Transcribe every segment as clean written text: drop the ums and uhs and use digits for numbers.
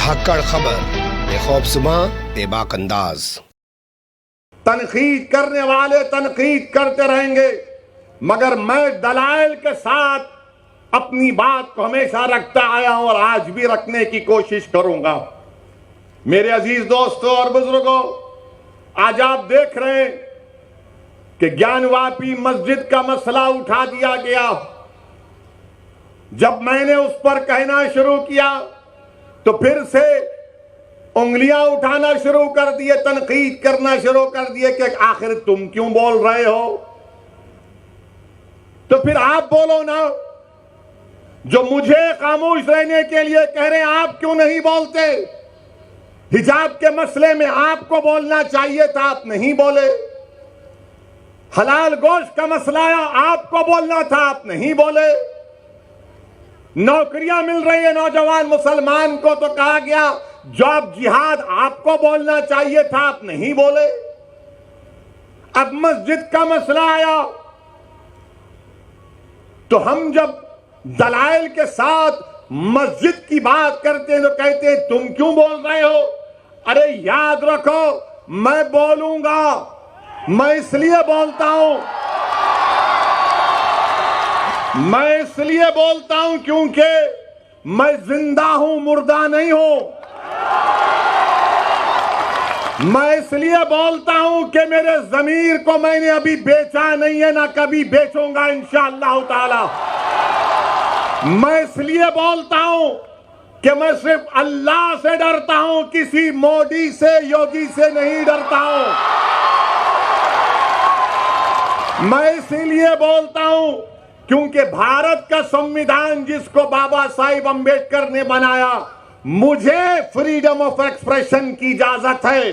धाकड़ खबर, बेखौफज़ुबां, बेबाक अंदाज। तनकीद करने वाले तनकीद करते रहेंगे, मगर मैं दलाइल के साथ अपनी बात को हमेशा रखता आया हूं और आज भी रखने की कोशिश करूंगा। मेरे अजीज दोस्तों और बुजुर्गों, आज आप देख रहे हैं कि ज्ञानवापी मस्जिद का मसला उठा दिया गया। जब मैंने उस पर कहना शुरू किया तो फिर से उंगलियां उठाना शुरू कर दिए, तनकीद करना शुरू कर दिए कि आखिर तुम क्यों बोल रहे हो। तो फिर आप बोलो ना, जो मुझे खामोश रहने के लिए कह रहे हैं, आप क्यों नहीं बोलते। हिजाब के मसले में आपको बोलना चाहिए था, आप नहीं बोले। हलाल गोश्त का मसला आया, आपको बोलना था, आप नहीं बोले। नौकरियां मिल रही है नौजवान मुसलमान को, तो कहा गया जॉब जिहाद, आपको बोलना चाहिए था, आप नहीं बोले। अब मस्जिद का मसला आया तो हम जब दलाइल के साथ मस्जिद की बात करते हैं तो कहते हैं तुम क्यों बोल रहे हो। अरे याद रखो, मैं बोलूंगा, मैं इसलिए बोलता हूं, मैं इसलिए बोलता हूं क्योंकि मैं जिंदा हूं, मुर्दा नहीं हूं। मैं इसलिए बोलता हूं कि मेरे ज़मीर को मैंने अभी बेचा नहीं है, ना कभी बेचूंगा इंशाअल्लाह ताला। मैं इसलिए बोलता हूं कि मैं सिर्फ अल्लाह से डरता हूं, किसी मोदी से, योगी से नहीं डरता हूं। मैं इसीलिए बोलता हूं क्योंकि भारत का संविधान जिसको बाबा साहिब अंबेडकर ने बनाया, मुझे फ्रीडम ऑफ एक्सप्रेशन की इजाजत है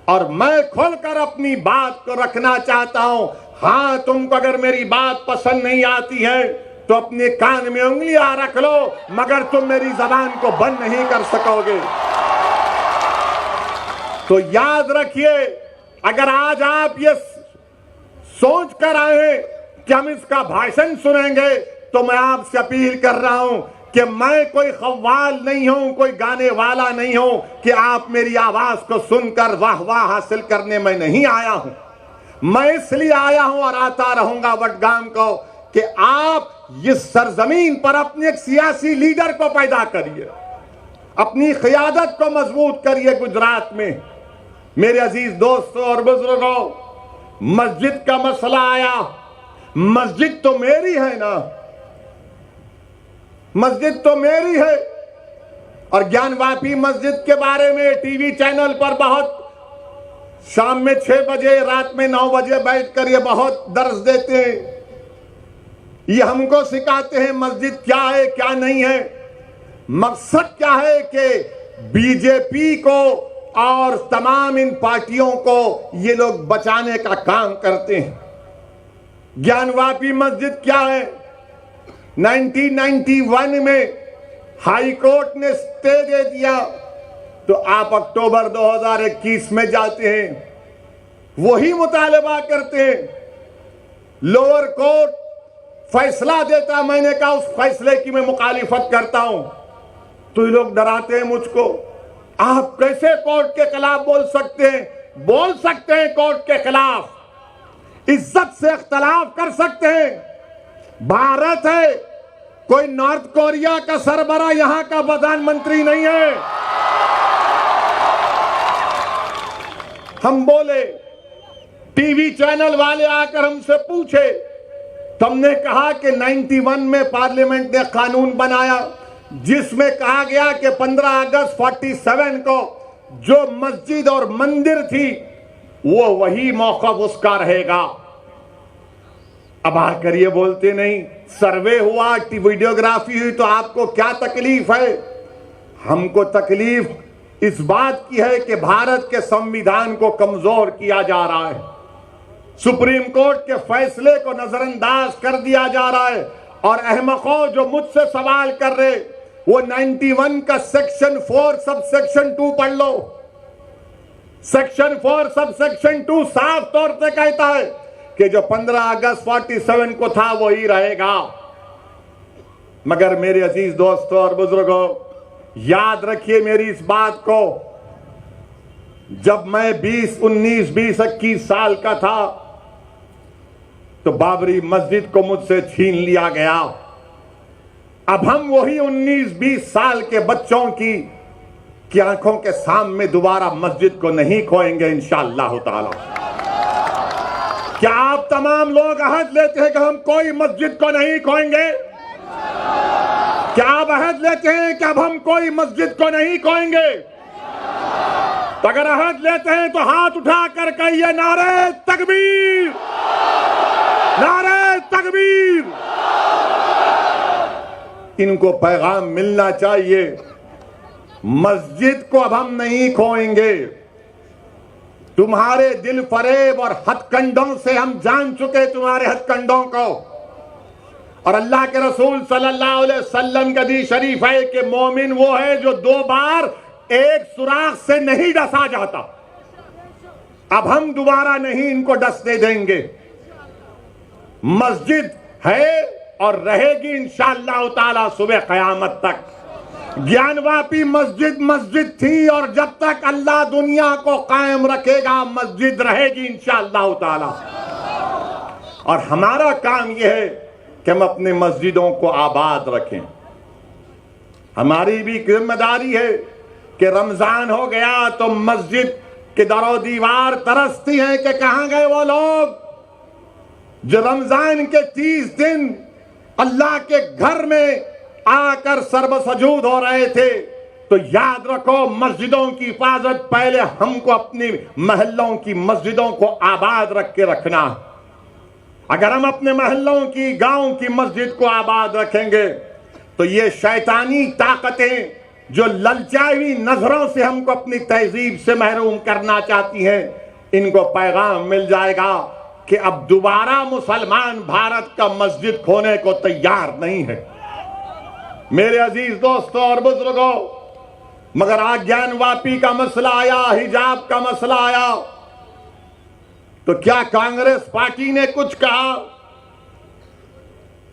और मैं खुलकर अपनी बात को रखना चाहता हूं। हां, तुमको अगर मेरी बात पसंद नहीं आती है तो अपने कान में उंगलियां रख लो, मगर तुम मेरी जबान को बंद नहीं कर सकोगे। तो याद रखिए, अगर आज आप ये सोच कर आए कि हम इसका भाषण सुनेंगे, तो मैं आपसे अपील कर रहा हूं कि मैं कोई खव्वाल नहीं हूं, कोई गाने वाला नहीं हूं कि आप मेरी आवाज को सुनकर वाह वाह हासिल करने में नहीं आया हूं। मैं इसलिए आया हूं और आता रहूंगा वडगाम को कि आप इस सरजमीन पर अपने एक सियासी लीडर को पैदा करिए, अपनी क़यादत को मजबूत करिए गुजरात में। मेरे अजीज दोस्तों और बुजुर्गों, मस्जिद का मसला आया, मस्जिद तो मेरी है ना, मस्जिद तो मेरी है। और ज्ञानवापी मस्जिद के बारे में टीवी चैनल पर बहुत शाम में 6 बजे, रात में 9 बजे बैठकर ये बहुत दर्स देते हैं। ये हमको सिखाते हैं मस्जिद क्या है क्या नहीं है। मकसद क्या है कि बीजेपी को और तमाम इन पार्टियों को ये लोग बचाने का काम करते हैं। ज्ञानवापी मस्जिद क्या है, 1991 में हाई कोर्ट ने स्टे दे दिया, तो आप अक्टूबर 2021 में जाते हैं, वही मुतालबा करते हैं। लोअर कोर्ट फैसला देता, मैंने कहा उस फैसले की मैं मुखालिफत करता हूं, तो ये लोग डराते हैं मुझको। आप कैसे कोर्ट के खिलाफ बोल सकते हैं? बोल सकते हैं कोर्ट के खिलाफ, इज्जत से इख्तलाफ कर सकते हैं। भारत है, कोई नॉर्थ कोरिया का सरबरा यहां का प्रधानमंत्री नहीं है। हम बोले, टीवी चैनल वाले आकर हमसे पूछे, तुमने कहा कि 91 में पार्लियामेंट ने कानून बनाया जिसमें कहा गया कि 15 अगस्त 47 को जो मस्जिद और मंदिर थी वो वही मौक़िफ़ उसका रहेगा। अब आकर ये बोलते नहीं, सर्वे हुआ, वीडियोग्राफी हुई, तो आपको क्या तकलीफ है? हमको तकलीफ इस बात की है कि भारत के संविधान को कमजोर किया जा रहा है, सुप्रीम कोर्ट के फैसले को नजरअंदाज कर दिया जा रहा है। और अहमकों जो मुझसे सवाल कर रहे, वो 91 का सेक्शन 4 सब सेक्शन 2 पढ़ लो। सेक्शन 4 सब सेक्शन 2 साफ तौर से कहता है कि जो 15 अगस्त 47 को था वही रहेगा। मगर मेरे अजीज दोस्तों और बुजुर्गों, याद रखिए मेरी इस बात को, जब मैं 19, 20, 21 साल का था तो बाबरी मस्जिद को मुझसे छीन लिया गया। अब हम वही 19, 20 साल के बच्चों की आंखों के सामने दोबारा मस्जिद को नहीं खोएंगे इंशाअल्लाह ताला। क्या आप तमाम लोग अहद लेते हैं कि हम कोई मस्जिद को नहीं खोएंगे? क्या आप अहद लेते हैं कि अब हम कोई मस्जिद को नहीं खोएंगे? तो अगर अहद लेते हैं तो हाथ उठाकर कहिए नारे तकबीर, नारे तकबीर। इनको पैगाम मिलना चाहिए, मस्जिद को अब हम नहीं खोएंगे। तुम्हारे दिल फरेब और हथकंडों से हम जान चुके तुम्हारे हथकंडों को। और अल्लाह के रसूल सल्लल्लाहु अलैहि वसल्लम का हदीस शरीफ है कि मोमिन वो है जो 2 बार एक सुराख से नहीं डसा जाता। अब हम दोबारा नहीं इनको डसने देंगे। मस्जिद है और रहेगी इंशाअल्लाह ताला सुबह क़यामत तक। ज्ञानवापी मस्जिद थी और जब तक अल्लाह दुनिया को कायम रखेगा मस्जिद रहेगी इंशाअल्लाह ताला। और हमारा काम यह है कि हम अपने मस्जिदों को आबाद रखें। हमारी भी जिम्मेदारी है कि रमजान हो गया तो मस्जिद के दरो दीवार तरसती हैं कि कहां गए वो लोग जो रमजान के 30 दिन अल्लाह के घर में आकर सर्वसजूद हो रहे थे। तो याद रखो, मस्जिदों की हिफाजत पहले हमको अपनी महल्लों की मस्जिदों को आबाद रख के रखना। अगर हम अपने महल्लों की, गांव की मस्जिद को आबाद रखेंगे तो ये शैतानी ताकतें जो ललचाई हुई नजरों से हमको अपनी तहजीब से महरूम करना चाहती हैं, इनको पैगाम मिल जाएगा कि अब दोबारा मुसलमान भारत का मस्जिद खोने को तैयार नहीं है। मेरे अजीज दोस्तों और बुजुर्गों, मगर आज्ञानवापी का मसला आया, हिजाब का मसला आया, तो क्या कांग्रेस पार्टी ने कुछ कहा?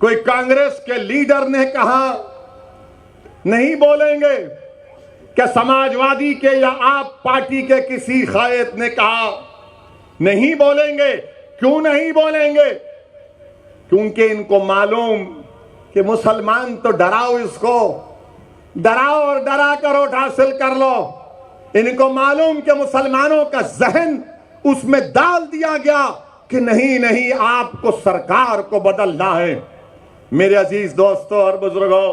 कोई कांग्रेस के लीडर ने कहा? नहीं बोलेंगे। क्या समाजवादी के या आप पार्टी के किसी कायद ने कहा? नहीं बोलेंगे। क्यों नहीं बोलेंगे? क्योंकि इनको मालूम कि मुसलमान तो डराओ, इसको डराओ और डरा कर वोट हासिल कर लो। इनको मालूम कि मुसलमानों का जहन उसमें डाल दिया गया कि नहीं नहीं, आपको सरकार को बदलना है। मेरे अजीज दोस्तों और बुजुर्गों,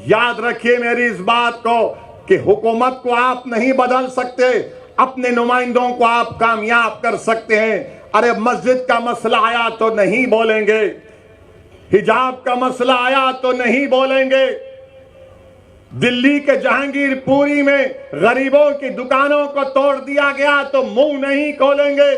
याद रखिए मेरी इस बात को कि हुकूमत को आप नहीं बदल सकते, अपने नुमाइंदों को आप कामयाब कर सकते हैं। अरे मस्जिद का मसला आया तो नहीं बोलेंगे, हिजाब का मसला आया तो नहीं बोलेंगे, दिल्ली के जहांगीरपुरी में गरीबों की दुकानों को तोड़ दिया गया तो मुंह नहीं खोलेंगे।